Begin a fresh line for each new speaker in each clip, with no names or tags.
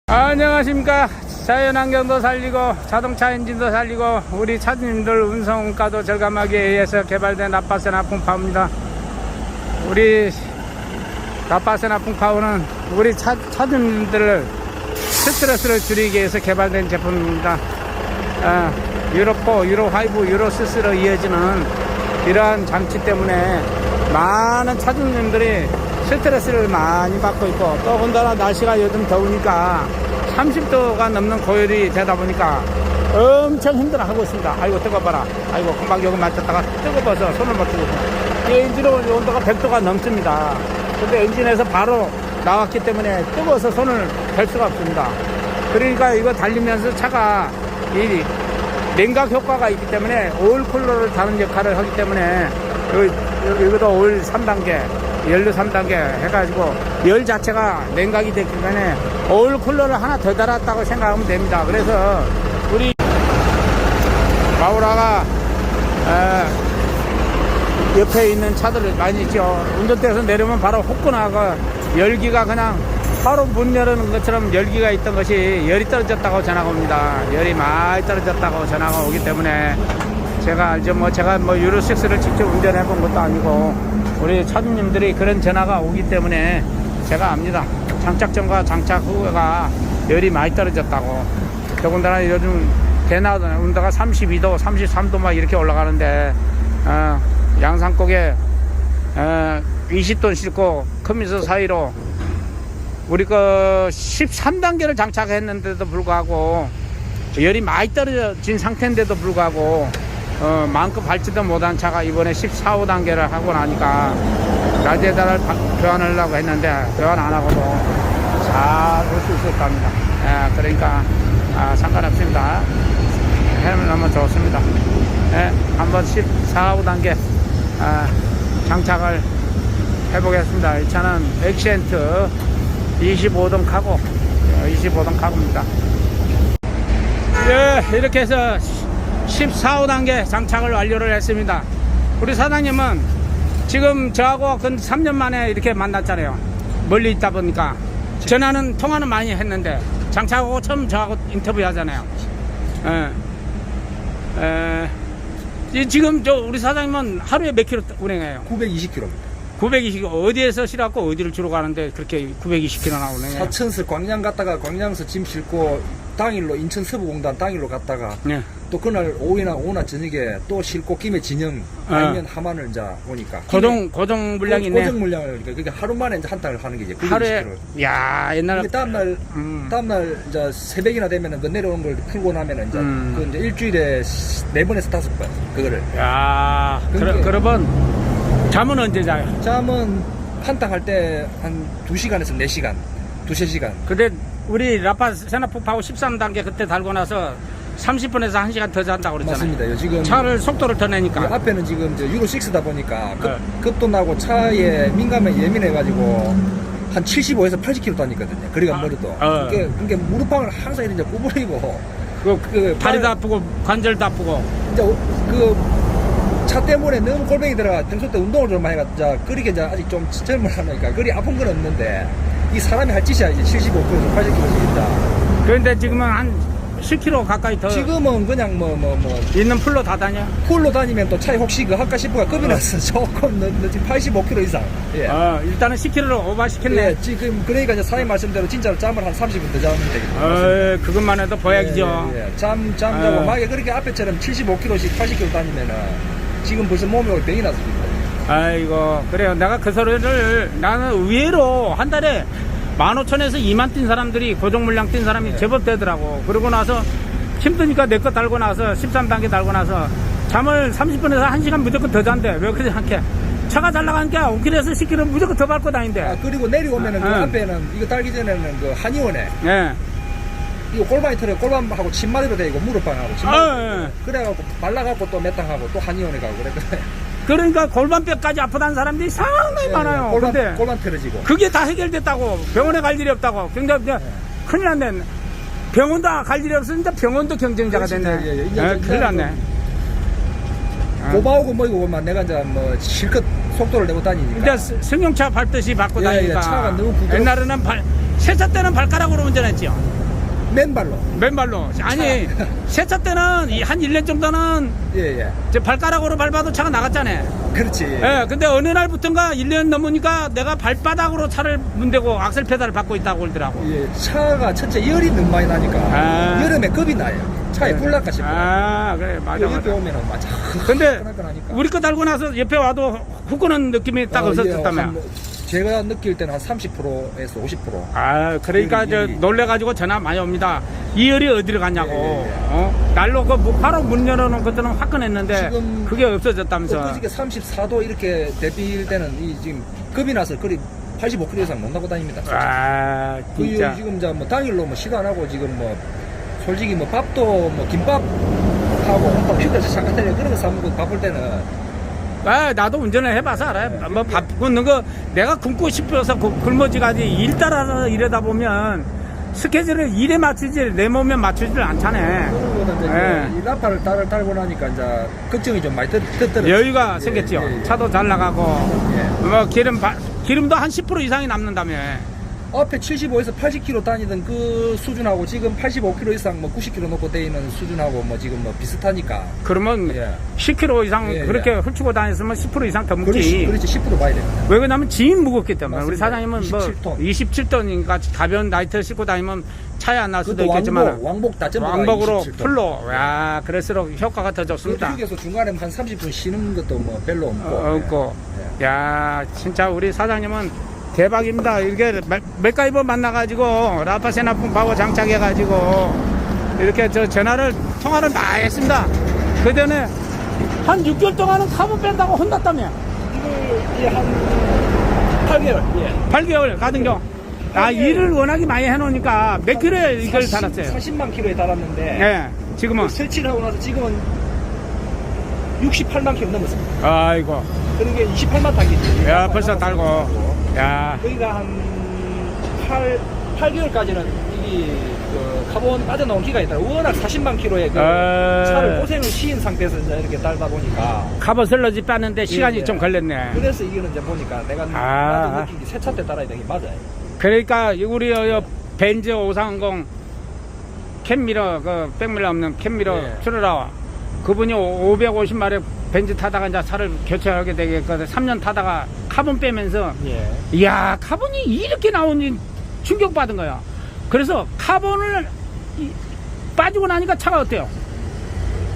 안녕하십니까. 자연환경도 살리고 자동차 엔진도 살리고 우리 차주님들 운송가도 절감하기 위해서 개발된 라파세나 풍파워입니다. 우리 라파세나 풍파워는 우리 차주님들 스트레스를 줄이기 위해서 개발된 제품입니다. 유로4, 유로5, 유로6로 이어지는 이러한 장치 때문에 많은 차주님들이 스트레스를 많이 받고 있고, 또 혼자나 날씨가 요즘 더우니까 30도가 넘는 고열이 되다 보니까 엄청 힘들어하고 있습니다. 아이고 뜨거워봐라. 아이고 금방 여기 맞췄다가 뜨거워서 손을 못 뜨고 있습니다. 이 엔진 온도가 100도가 넘습니다. 근데 엔진에서 바로 나왔기 때문에 뜨거워서 손을 댈 수가 없습니다. 그러니까 이거 달리면서 차가 이 냉각 효과가 있기 때문에 오일 쿨러를 다는 역할을 하기 때문에 이것도 오일 3단계, 연료 3단계 해가지고 열 자체가 냉각이 됐기 때문에 오일 쿨러를 하나 더 달았다고 생각하면 됩니다. 그래서 우리 마우라가 옆에 있는 차들 많이 있죠. 운전대에서 내리면 바로 호끈하고 열기가 그냥 바로 문 여는 것처럼 열기가 있던 것이 열이 떨어졌다고 전화가 옵니다. 열이 많이 떨어졌다고 전화가 오기 때문에 제가 알죠. 제가 유로6를 직접 운전해 본 것도 아니고 우리 차주님들이 그런 전화가 오기 때문에 제가 압니다. 장착 전과 장착 후가 열이 많이 떨어졌다고. 더군다나 요즘 대낮 온도가 32도, 33도 막 이렇게 올라가는데 양산곡에 20톤 싣고 커미서 사이로 우리 그 13단계를 장착했는데도 불구하고 열이 많이 떨어진 상태인데도 불구하고 마음껏 밟지도 못한 차가 이번에 14, 5단계를 하고 나니까 라디에이터를 교환하려고 했는데 교환 안 하고도 잘 올 수 있었답니다. 그러니까 상관없습니다. 해면 너무 좋습니다. 한번 14, 5단계 장착을 해보겠습니다. 이 차는 액센트 25동 카고, 25동 카고입니다. 이렇게 해서 14, 5단계 장착을 완료를 했습니다. 우리 사장님은 지금 저하고 근 3년 만에 이렇게 만났잖아요. 멀리 있다 보니까 통화는 많이 했는데 장착하고 처음 저하고 인터뷰 하잖아요. 지금 우리 사장님은 하루에 몇 킬로 운행해요?
920km입니다.
920km. 어디에서 실어갖고 어디를 주로 가는데 그렇게 920km 나오네요.
사천서 광양 갔다가 광양서 짐 싣고 당일로 인천 서부공단 당일로 갔다가 또 그날 오후나 저녁에 또 싣고 김해 진영 아니면 함안을 이제 오니까
고정 물량이 있네.
고정 물량을 그러니까 하루 만에 이제 한 달을 하는 게 이제
하루에 야 옛날
다음날 이제 새벽이나 되면은 그 내려오는 걸 풀고 나면은 이제 그 이제 일주일에 4번에서 5번 그거를.
야 그러면 잠은 언제 자요?
잠은 한탕 할 때 한 2시간에서 4시간, 2-3시간.
근데 우리 라파세나 풍파워 13단계 그때 달고 나서 30분에서 1시간 더 잔다고 그랬잖아요.
맞습니다. 지금
차를 속도를 더 내니까.
앞에는 지금 유로6다 보니까 급도 나고 차에 민감에 예민해가지고 한 75에서 80km 다니거든요. 거리가 멀어도. 그게 무릎방을 항상 이렇게 구부리고.
다리도 아프고 관절도 아프고.
이제 차 때문에 너무 골뱅이 들어가 평소 때 운동을 좀 많이 해가 그렇게 이제 아직 좀 젊으니까 그리 아픈 건 없는데 이 사람이 할 짓이야 이제 75km에서 80km씩 있다.
그런데 지금은 한 10km 가까이 더.
지금은 그냥
있는 풀로 다 다녀.
풀로 다니면 또 차에 혹시 할까 싶어가 겁이 나서 조금 늦지 85km 이상. 예.
일단은 10km로 오버시켰네.
예, 지금 그러니까 이제 사장님 말씀대로 진짜로 잠을 한 30분 더 자면 되겠다.
그것만 해도 보약이죠.
잠 자고 만약에 그렇게 앞에처럼 75km씩 80km 다니면은 지금 벌써 몸에 병이 났습니다.
아이고 그래요. 내가 그 소리를 나는 의외로 한 달에 15,000에서 2만 뛴 사람들이 고정 물량 뛴 사람이 제법 되더라고. 그러고 나서 힘드니까 내 거 달고 나서 13단계 달고 나서 잠을 30분에서 1시간 무조건 더 잔대. 왜 그러지 않게? 차가 잘 나가니까 5km에서 10km 무조건 더 밟고 다닌대.
그리고 내려오면은 그 앞에는 이거 달기 전에는 그 한의원에 이거 골반이 털어 골반하고 침마디로 돼 있고 무릎방하고 침마디로 그래갖고 말라갖고 또 몇 당 하고 또 한의원에 가고 그래.
그러니까 골반뼈까지 아프다는 사람들이 상당히 많아요.
골반 틀어지고
그게 다 해결됐다고. 병원에 갈 일이 없다고. 굉장히 큰일 났네. 병원도 갈 일이 없으니까 병원도 경쟁자가 됐네. 큰일 났네.
고바오고 뭐이고 보면 내가 이제 실컷 속도를 내고 다니니까.
이제 승용차 밟듯이 밟고 다니니까.
차가 너무 부드럽고.
옛날에는 세차 때는 발가락으로 운전했죠.
맨발로.
맨발로. 아니, 세차 때는 한 1년 정도는
예.
저 발가락으로 밟아도 차가 나갔잖아요.
그렇지.
예, 근데 어느 날부턴가 1년 넘으니까 내가 발바닥으로 차를 문대고 악셀 페달을 받고 있다고 그러더라고.
예, 차가 첫째 열이 너무 많이 나니까
아.
여름에 겁이 나요. 차에 불날까 싶어.
아, 그래, 맞아,
옆에
맞아.
오면은 맞아.
근데
끈끈하니까.
우리 거 달고 나서 옆에 와도 후끈한 느낌이 딱 없었다며.
제가 느낄 때는 한 30%에서 50%.
아, 그러니까 저 놀래가지고 전화 많이 옵니다. 이 열이 어디로 갔냐고.
예.
날로 바로 문 열어놓은 것들은 화끈했는데
지금
그게 없어졌다면서.
엊그저께 34도 이렇게 대필 때는 이 지금 겁이 나서 거리 85km 이상 못 나고 다닙니다.
아, 진짜.
지금 뭐 당일로 뭐 시도 안 하고 지금 뭐 솔직히 뭐 밥도 뭐 김밥 하고 휴게소 잠깐 다니 그런 거 사 먹고 바쁠 때는
아, 나도 운전을 해봐서 알아요. 뭐 밥 굽는 거 내가 굶고 싶어서 굶어지가지 일 따라서 이러다 보면 스케줄을 일에 맞추지 내 몸에 맞추지를 않잖아.
그러고는 이제
예.
이 라파를 달고 나니까 이제 걱정이 좀 많이 들더라고요.
여유가
예,
생겼죠.
예, 예.
차도 잘 나가고
예.
뭐 기름도 한 10% 이상이 남는다며.
앞에 75에서 80km 다니던 그 수준하고 지금 85km 이상 뭐 90km 놓고 돼 있는 수준하고 뭐 지금 뭐 비슷하니까.
그러면
예.
10km 이상
예,
그렇게
예.
훑고 다녔으면 10% 이상 더 묵지.
그렇지 10% 봐야 됩니다.
왜 그러냐면 짐이 무겁기 때문에.
맞습니다.
우리 사장님은
27톤.
뭐 27톤이니까 가벼운 나이트 싣고 다니면 차에 안 날 수도 있겠지만
왕복 다 전부 다
왕복으로
27톤.
풀로. 야, 그럴수록 효과가 더 좋습니다.
휴게소 중간에 한 30분 쉬는 것도 뭐 별로 없고.
없고.
예.
야, 진짜 우리 사장님은 대박입니다. 이게 맥가이버 만나가지고 라파세나풍 파워 장착해가지고 이렇게 통화를 많이 했습니다. 그 전에 한 6개월 동안은 카본 뺀다고 혼났다며.
이게 한 8개월. 예.
8개월 가등경. 아, 일을 워낙에 많이 해놓으니까 몇 킬로에 이걸 달았어요?
40만 킬로에 달았는데.
예, 지금은.
설치를 하고 나서 지금은 68만 킬로 넘었습니다.
아이고.
그러니까 28만 타기지.
야, 벌써 달고. 야.
거기가 한 8개월까지는 이 카본 빠져나온 기가 있다. 워낙 40만 킬로의 차를 고생을 시인 상태에서 이제 이렇게 달다 보니까.
카보슬러지 빠는데 시간이
예.
좀 걸렸네.
그래서 이거는 이제 보니까 내가 나도 느낀 게 새 차 때 따라야 되는 게 맞아요.
그러니까 우리 벤츠 530 캠미러 백밀러 없는 캠미러
예.
출어라 그분이 550마력 벤츠 타다가 이제 차를 교체하게 되겠거든. 3년 타다가 카본 빼면서
예.
이야, 카본이 이렇게 나오니 충격받은 거야. 그래서 카본을 빠지고 나니까 차가 어때요?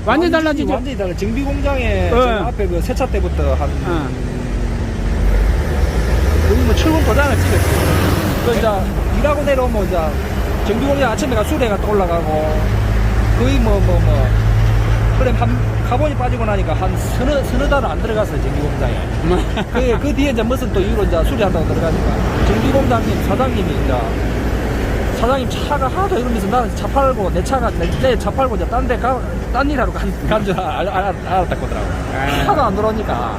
완전히 달라지죠?
완전히 달라. 정비 공장에 제가 앞에 그 세차 때부터 한 여기 뭐 출근 도장을 찍었어요. 그 이제 일하고 내려오면 이제 정비 공장 아침에 가 수레가 또 올라가고 거의 그래 카본이 빠지고 나니까 한 서너 달은 안 들어갔어요 정비 공장에. 그 뒤에 이제 무슨 또 이유로 이제 수리한다고 들어가니까 정비 공장님 사장님이 이제 사장님 차가 하도 이러면서 나는 차 팔고 내 차가 내 차 팔고 이제 딴 일하러 간 줄 알았다고 하더라고요. 하도 안 들어오니까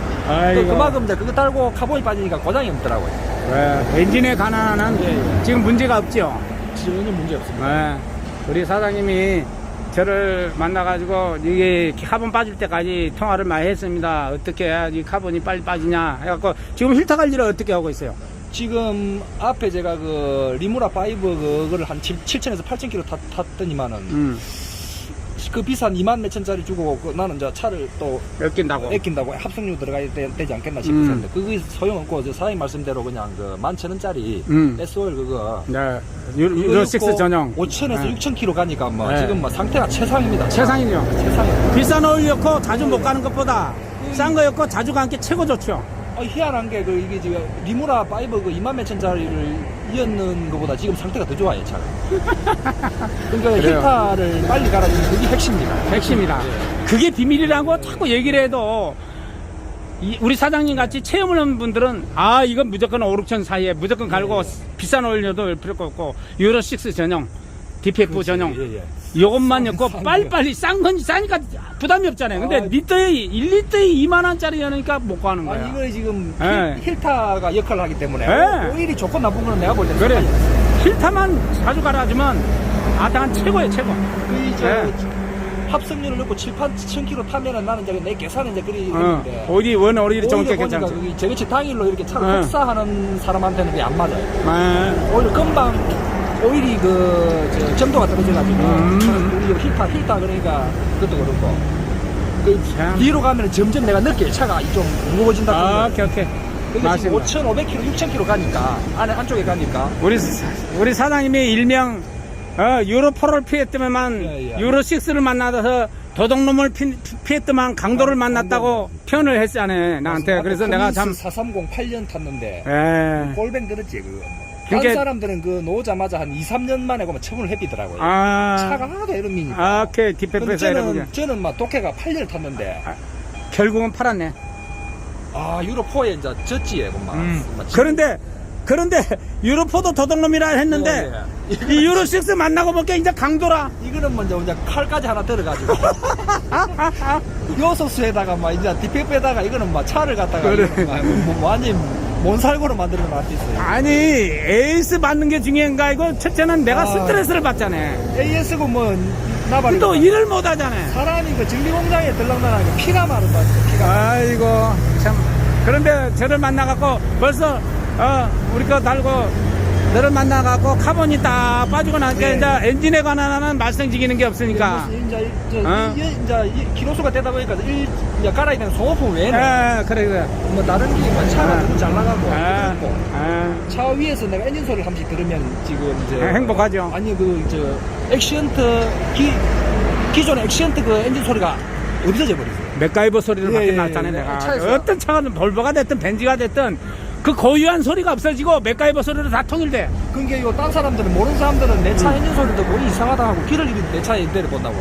또 그만큼 이제 그거 달고 카본이 빠지니까 고장이 없더라고요.
엔진에 관한 한은
예.
지금 문제가 없죠.
전혀 문제 없습니다.
우리 사장님이 저를 만나가지고 이게 카본 빠질 때까지 통화를 많이 했습니다. 어떻게 해야지 카본이 빨리 빠지냐 해갖고 지금 힐터 관리를 어떻게 하고 있어요?
지금 앞에 제가 그 리무라 5 그거를 한 7,000에서 8,000km 탔더니만은 그 비싼 2만 몇천짜리 주고 나는 이제 차를 또 아낀다고 합성료 들어가야 되지 않겠나 싶었는데 그게 소용없고 저 사장님 말씀대로 그냥 그 11,000원짜리 S-오일 그거
네. 유로6 전용
5,000에서 6,000km 가니까 뭐
네.
지금 뭐 상태가 최상입니다.
최상이죠.
최상이에요.
비싼 오일 넣고 자주 못 가는 것보다 싼 거 넣고 자주 가는 게 최고 좋죠.
희한한 게 이게 지금 리무라 5 그 2만 몇천짜리를 이었는 것보다 지금 상태가 더 좋아요 차가. 그러니까 힐타를 빨리 갈아주는 그게 핵심입니다.
핵심이다. 그게 비밀이라고 자꾸 얘기를 해도 우리 사장님 같이 체험을 하는 분들은 이건 무조건 5, 6천 사이에 무조건 갈고 비싼 오일 넣어도 필요 없고 유로6 전용 DPF 전용 이것만 넣고 빨리빨리 싼 건 싸니까 부담이 없잖아요. 근데 리터에 1리터에 2만원짜리 여니까 못 가는 거야.
이거 지금
네.
힐타가 역할을 하기 때문에
네.
오일이 좋고 나쁜 거는 내가 볼 때는
그래. 힐타만 자주 갈아주면 아당한 최고예요, 최고.
합성률을 넣고 7,000km 타면은 나는 이제 내 계산은 이제 그리 했는데
어디 원 어디를 정확히
오히려 보니까
괜찮지.
그게 저같이 당일로 이렇게 차를 복사하는 사람한테는 그게 안 맞아요. 오히려 금방 오일이 저 점도가 떨어져가지고 우리 힐타 그러니까 그것도 그렇고
참.
뒤로 가면 점점 내가 느껴요. 차가 좀 무거워진다.
아, 오케이.
근데 지금
맞습니다.
5,500km, 6,000km 가니까 안쪽에 가니까
우리 사장님이 일명 유로4를 피했더만
예.
유로6를 만나서 도둑놈을 피했더만 강도를 만났다고 표현을 했잖아요 나한테. 그래서 내가 참
430 8년 탔는데
예.
꼴뱅 들었지 그거.
그게-
다른 사람들은 그 놓자마자 한 2, 3년 만에 그만 처분을 해비더라고요. 차가 하나도 이런 미니까.
오케이. 디페프에서 이러고
저는 막 독해가 8년을 탔는데
결국은 팔았네.
유로4에 이제 졌지 그만.
그런데 유로4도 도둑놈이라 했는데 이 유로6 만나고 보니까 이제 강도라.
이거는 먼저 이제 칼까지 하나 들어가지고 요소수에다가 막 이제 디페프에다가 이거는 막 차를 갖다가
그래.
이거는 막 완전 몬살고로 만드는 것 있어요.
아니 에이스 받는 게 중요한가 이거. 첫째는 내가 스트레스를 받잖아.
AS고 뭐 나발이
또 일을 못 하잖아.
사람이 그 전기공장에 들락날락하니까 피가 마른 거지. 피가.
아이고 참. 그런데 저를 만나갖고 벌써 우리 거 달고 너를 만나갖고 카본이 딱 빠지고 나니까
예.
이제 엔진에 관한 말썽지기는 게 없으니까.
이제 기로수가 되다 보니까 이제 갈아야 되는 소모품 외에는
그래.
뭐 다른 게 차가 너무 잘 나가고 그렇고 차 위에서 내가 엔진 소리를 한 번씩 들으면 지금 이제
행복하죠.
아니 액시언트 기존의 액시언트 그 엔진 소리가 없어져 버리죠.
맥가이버 소리를 밖에
예,
났잖아요
예.
내가.
차에서.
어떤 차가 볼보가 됐든 벤츠가 됐든 그 고유한 소리가 없어지고 맥가이버 소리로 다 통일돼.
그게 이거 딴 사람들은 모르는 사람들은 내 차 엔진 소리 듣고 이상하다 하고 길을 잃은 내 차에 내려본다고.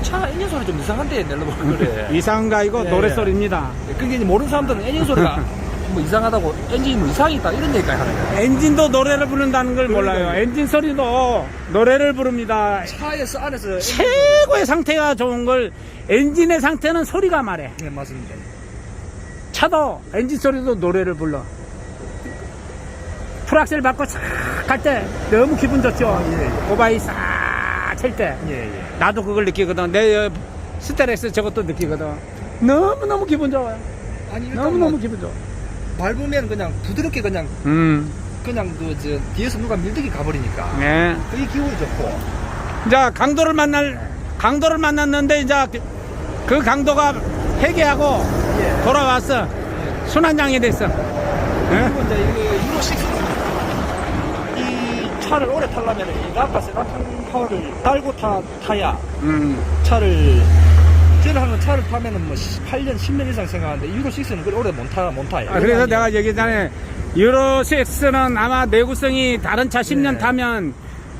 차 엔진 소리 좀 이상한데 내려보고 그래.
이상한가 이거
예,
노래
예.
소리입니다.
그게 이제 모르는 사람들은 엔진 소리가 뭐 이상하다고 엔진이 뭐 이상이 있다 이런 얘기까지 하는 거야.
엔진도 노래를 부른다는 걸 몰라요.
그러니까요.
엔진 소리도 노래를 부릅니다.
차에서 안에서
최고의 상태가 좋은 걸 엔진의 상태는 소리가 말해.
네 맞습니다.
차도 엔진 소리도 노래를 불러. 풀악셀 받고 싹 갈 때 너무 기분 좋죠.
예.
오바이 싹 칠 때.
예.
나도 그걸 느끼거든. 내 스테레스 저것도 느끼거든. 너무너무 기분 좋아요.
아니 일단
너무너무
뭐
기분 좋아.
밟으면 그냥 부드럽게 그냥 뒤에서 누가 밀듯이 가버리니까
네.
그게 기분이 좋고.
이제 강도를 만났는데 이제 그 강도가 회개하고
예.
돌아왔어. 순환장이 됐어.
그리고 이제 유로6 이 차를 오래 타려면 이 나파 세라톤 파워를 달고 타야 차를 저를 하는 차를 타면은 뭐 8년 10년 이상 생각하는데 유로6는 그걸 오래 못 타요.
그래서 내가 얘기했잖아요. 유로6는 아마 내구성이 다른 차 10년
네.
타면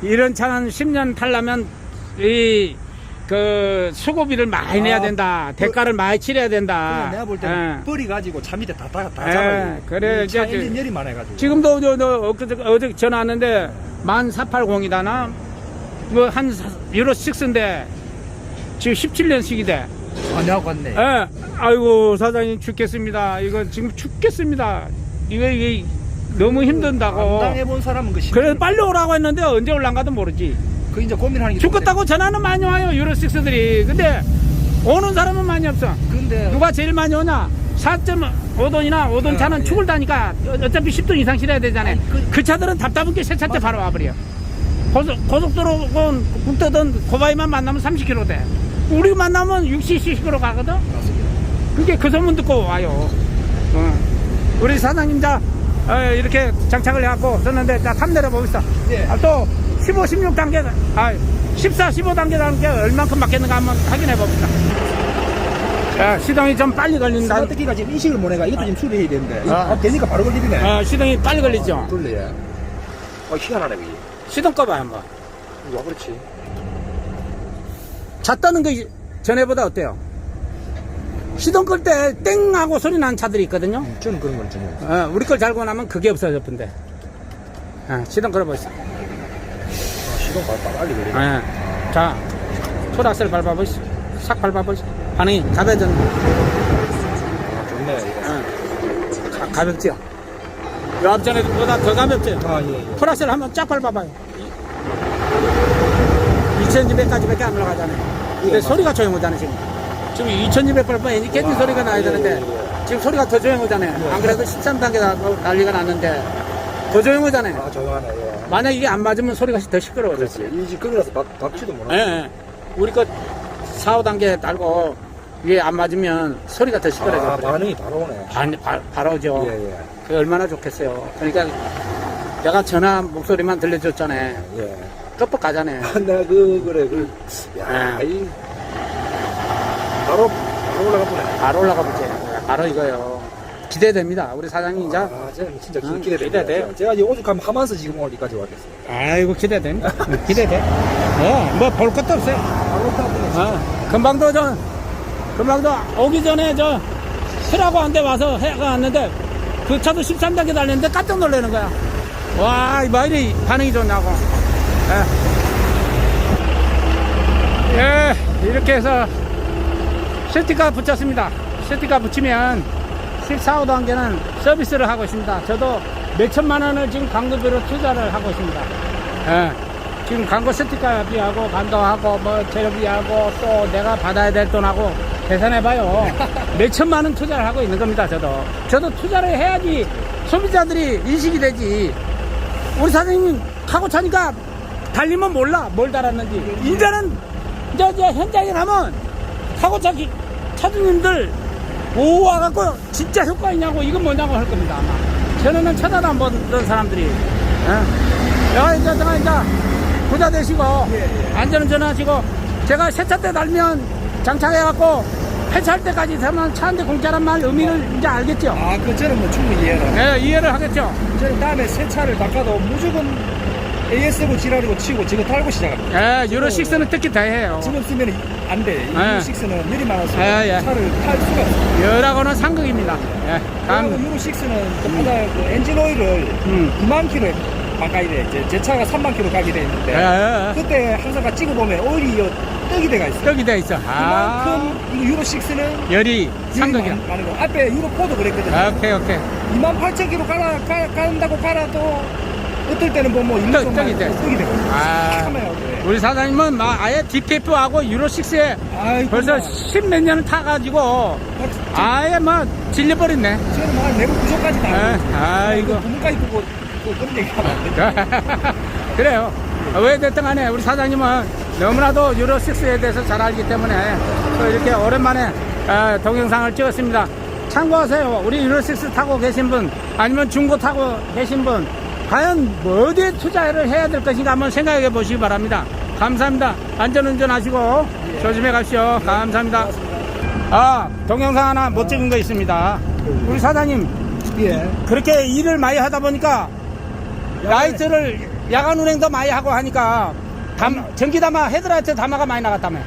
이런 차는 10년 타려면 수고비를 많이 내야 된다. 대가를 많이 치러야 된다.
내가 볼 때는 버리 가지고 차 밑에 다 잡아요.
그래,
차
이제
엔진 열이 많아가지고.
지금도 어제 전화 왔는데 10480이다나 뭐 한 유로6인데 지금 17년씩이대.
내하고 갔네.
아이고 사장님 죽겠습니다. 이거 지금 죽겠습니다. 이게 너무 힘든다고.
당해본 사람은
그래 빨리 오라고 했는데 언제 올란가도 모르지.
그 이제 고민하는 게
죽겠다고 전화는 많이 와요 유로6들이. 근데 오는 사람은 많이 없어.
근데
누가 제일 많이 오냐? 4.5톤이나 5톤 차는
예.
축을 다니까 어차피 10톤 이상 실어야 되잖아요.
아니,
그 차들은 답답한 게 새 차 때 바로 와버려. 고속도로건 국도든 고바이만 만나면 30km 돼. 우리 만나면 60cc로 가거든.
맞습니다.
그게 그 소문 듣고 와요. 우리 사장님 이렇게 장착을 해갖고 썼는데 탑 내려보겠어.
예.
또 15, 16단계 14, 15단계 단계 얼만큼 맞겠는가 한번 확인해 봅시다. 시동이 좀 빨리 걸린다.
스마트키가 지금 인식을 못 해가 이것도 지금 수리해야 되는데 되니까 바로 걸리네.
시동이 빨리 걸리죠.
돌려. 희한하네 그게.
시동 꺼봐요 한번.
와 그렇지.
차 떠는 거 전에보다 어때요? 시동 끌 때 땡 하고 소리 나는 차들이 있거든요.
저는 그런 건 전혀 없어요.
우리 걸 달고 나면 그게 없어졌던데. 시동 걸어보시죠.
시동 빨리 걸리네.
자, 풀악셀 밟아보시죠. 싹 밟아보시죠. 반응이 가벼워졌네.
좋네. 이거.
가볍지요? 요 앞전에보다 더 가볍죠?
예.
풀악셀 한번 쫙 밟아봐요. 2000m까지밖에 안 올라가잖아요. 근데
예,
소리가 조용하잖아요, 지금. 지금 2200발 엔진
와,
소리가 나야
예,
되는데,
예.
지금 소리가 더 조용하잖아요.
예.
안 그래도 13단계 난리가 났는데, 더 조용하잖아요.
아, 조용하네, 예.
만약 이게 안 맞으면 소리가 더 시끄러워졌어요.
그렇지. 이집 거기라서 박치도
예,
못하네.
예. 우리 거 4, 5단계 달고, 이게 안 맞으면 소리가 더
아,
시끄러워져요.
반응이 바로 오네.
바로 오죠.
예, 예.
그게 얼마나 좋겠어요. 그러니까, 내가 전화 목소리만 들려줬잖아요.
예.
끄뻑 가잖아요.
내가 그래, 야,
예.
바로 올라가 보네.
바로 올라가 보지. 바로 이거요. 기대됩니다. 우리 사장님 이제.
아, 저는 진짜
응,
기대됩니다.
기대돼요.
제가 이제 오죽하면 하면서 지금 어디까지 왔겠어요.
아이고 기대됩니다. 기대돼. 뭐 볼 것도 없어요.
바로 타보네.
금방도 오기 전에 저 쓰라고 한 데 와서 해가 왔는데 그 차도 13단계 달렸는데 깜짝 놀라는 거야. 와, 뭐 이리 반응이 좋냐고. 예, 이렇게 해서 스티커 붙였습니다. 스티커 붙이면 14, 5단계는 서비스를 하고 있습니다. 저도 몇천만 원을 지금 광고비로 투자를 하고 있습니다. 예, 지금 광고 스티커비하고 감독하고 뭐 재료비하고 또 내가 받아야 될 돈하고 계산해봐요. 몇천만 원 투자를 하고 있는 겁니다. 저도 투자를 해야지 소비자들이 인식이 되지. 우리 사장님 타고 차니까 달리면 몰라 뭘 달았는지. 이제는 저 현장에 가면 타고 차주님들 오 와갖고 진짜 효과 있냐고 이건 뭐냐고 할 겁니다 아마. 전에는 쳐다도 안 보던 사람들이. 야 이제 부자 되시고 안전운전 하시고 제가 세차 때 달면 장착해갖고 폐차할 때까지 되면 차 한 대 공짜란 말 의미를 이제 알겠죠?
아, 그 저는 뭐 충분히 이해를.
네, 이해를 하겠죠?
저는 다음에 새 차를 바꿔도 무조건 AS고 지랄이고 치고 지금 달고 시작합니다.
예, 유로6는 특히 다 해요.
지금 쓰면 안 돼. 유로6는 열이 많아서
예, 예.
차를 탈 수가 없어요.
열하고는 상극입니다. 예,
그리고 유로6는 또 바다 그 엔진 오일을 2만 킬로에 바꿔야 돼. 제 차가 3만 킬로 가게 돼 있는데
예.
그때 항상 찍어보면 오일이 떡이 돼가 있어요.
떡이 돼 있어.
그만큼 이거 유로6는
열이 상극이야.
많은 거. 앞에 유로4도 그랬거든요.
오케이.
28,000km 간다고 갈아도 어떨 때는 뭐
떡이 돼.
떡이 되고.
아, 우리 사장님은 막 아예 DPF하고 유로6에 벌써 10몇 년을 타가지고 아예 막 질려버렸네.
저는 막 내부 구조까지 다 알고
아이고.
부분까지 보고 또 그런 얘기 하면 안 돼.
그래요. 왜 됐든 간에 우리 사장님은 너무나도 유로6에 대해서 잘 알기 때문에 또 이렇게 오랜만에 동영상을 찍었습니다. 참고하세요. 우리 유로6 타고 계신 분 아니면 중고 타고 계신 분 과연 뭐 어디에 투자를 해야 될 것인가 한번 생각해 보시기 바랍니다. 감사합니다. 안전운전 하시고 조심해 가시오. 감사합니다. 동영상 하나 못 찍은 거 있습니다. 우리 사장님
예.
그렇게 일을 많이 하다 보니까 라이트를 야간 운행도 많이 하고 하니까 전기 담화 헤드라이트 담화가 많이 나갔다며.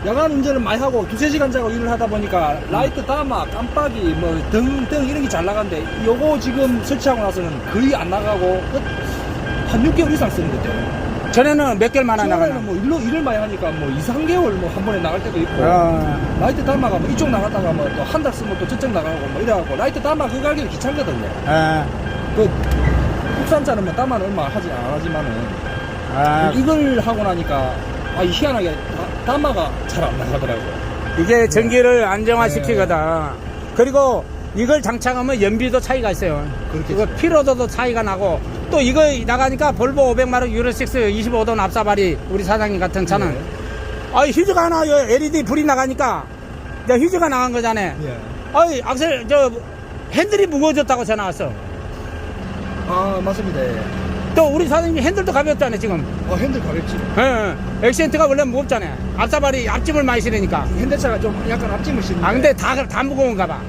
야간 운전을 많이 하고 2-3시간 자고 일을 하다 보니까 라이트 담화, 깜빡이, 뭐 등 이런 게 잘 나가는데 요거 지금 설치하고 나서는 거의 안 나가고 한 6개월 이상 쓰는 것 같아요.
전에는 몇 개월 만에 나가나.
뭐 일을 많이 하니까 뭐 2-3개월 뭐 한 번에 나갈 때도 있고 라이트 담화가 뭐 이쪽 나갔다가 뭐 또 한 달 쓰면 또 저쪽 나가고 뭐 이래갖고 라이트 담화 그거 가격이 귀찮거든요. 그 국산차는 뭐 담화는 얼마 안 하지만은 이걸 하고 나니까 희한하게 담화가 잘 안 나가더라고요.
이게 전기를 안정화시키거든. 그리고 이걸 장착하면 연비도 차이가 있어요. 그리고 피로도도 차이가 나고 또 이거 나가니까 볼보 500마력 유로6 25도 납사발이 우리 사장님 같은 차는 휴즈가 하나 LED 불이 나가니까 휴즈가 나간 거잖아. 악셀 핸들이 무거워졌다고 전화 왔어.
맞습니다.
또 우리 사장님 핸들도 가볍잖아요 지금.
핸들 가볍지.
액센트가 원래 무겁잖아요. 앞사발이 앞짐을 많이 실으니까.
현대차가 좀 약간 앞짐을 실는데.
근데 다 무거운가 봐.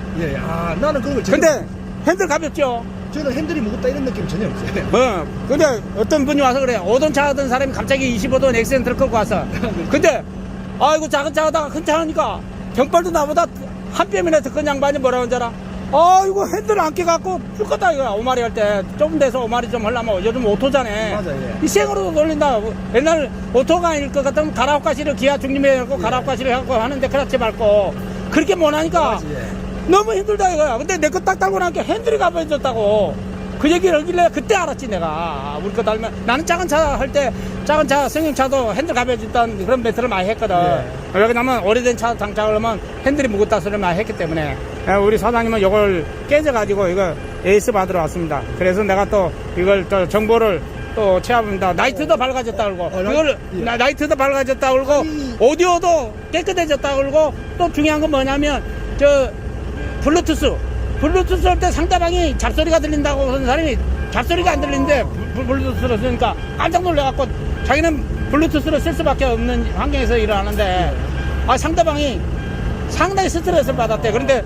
나는 그걸
근데 핸들 가볍죠.
저는 핸들이 무겁다 이런 느낌 전혀 없어요.
근데 어떤 분이 와서 그래. 5돈 차 하던 사람이 갑자기 25돈 액센트를 끌고 왔어. 근데 아이고 작은 차 하다가 큰 차 하니까 경빨도 나보다 한 뼘이나 더 큰 양반이 뭐라고 하잖아. 이거 핸들 안 깨갖고 풀 이거야. 오마리 할 때 좀 돼서 오마리 좀 하려면 요즘 오토잖아. 이 생으로도 돌린다. 옛날 오토가 아닐 것 같으면 가라오카시를 기아 중림에 해갖고 가라오카시를 해갖고 하는데 그렇지 말고 그렇게 못하니까 너무 힘들다 이거야. 근데 내 거 딱 달고 나니까 핸들이 가벼워졌다고. 그 얘기를 하길래 그때 알았지 내가. 우리 거 달면 나는 작은 차 할 때 작은 차 승용차도 핸들 가벼워진다는 그런 멘트를 많이 했거든. 왜냐면 오래된 차 장착을 하면 핸들이 무겁다 소리를 많이 했기 때문에 우리 사장님은 이걸 깨져가지고 이거 에이스 받으러 왔습니다. 그래서 내가 또 이걸 또 정보를 또 취합합니다. 나이트도 밝아졌다 그러고 이걸 나이트도 밝아졌다 그러고 오디오도 깨끗해졌다 그러고 또 중요한 건 뭐냐면 저 블루투스 할 때 상대방이 잡소리가 들린다고 하는 사람이 잡소리가 안 들리는데 블루투스를 쓰니까 깜짝 놀래갖고 자기는 블루투스를 쓸 수밖에 없는 환경에서 일을 하는데 상대방이 상당히 스트레스를 받았대. 그런데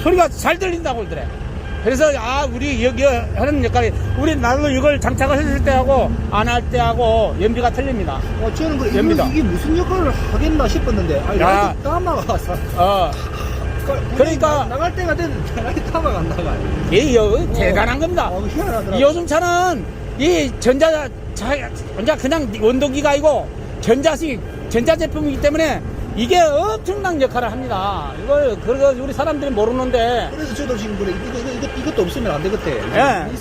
소리가 잘 들린다고 그러더래. 그래서 우리 여기 하는 역할이 우리 나도 이걸 장착을 했을 때하고 안 할 때하고 연비가 틀립니다.
저는 그래,
연비다.
이게 무슨 역할을 하겠나 싶었는데
야.
까마가
그러니까
나갈 때가 됐는데 라이트 까마가 안 나가.
대단한 겁니다.
희한하더라.
요즘 차는 이 전자 그냥 원동기가 아니고 전자 제품이기 때문에 이게 엄청난 역할을 합니다. 이걸 우리 사람들이 모르는데.
그래서 저도 지금 그래 이것도 없으면 안 되겠대.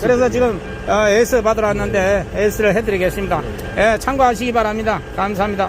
그래서 지금 에이스 받으러 왔는데 에이스를 해드리겠습니다. 참고하시기 바랍니다. 감사합니다.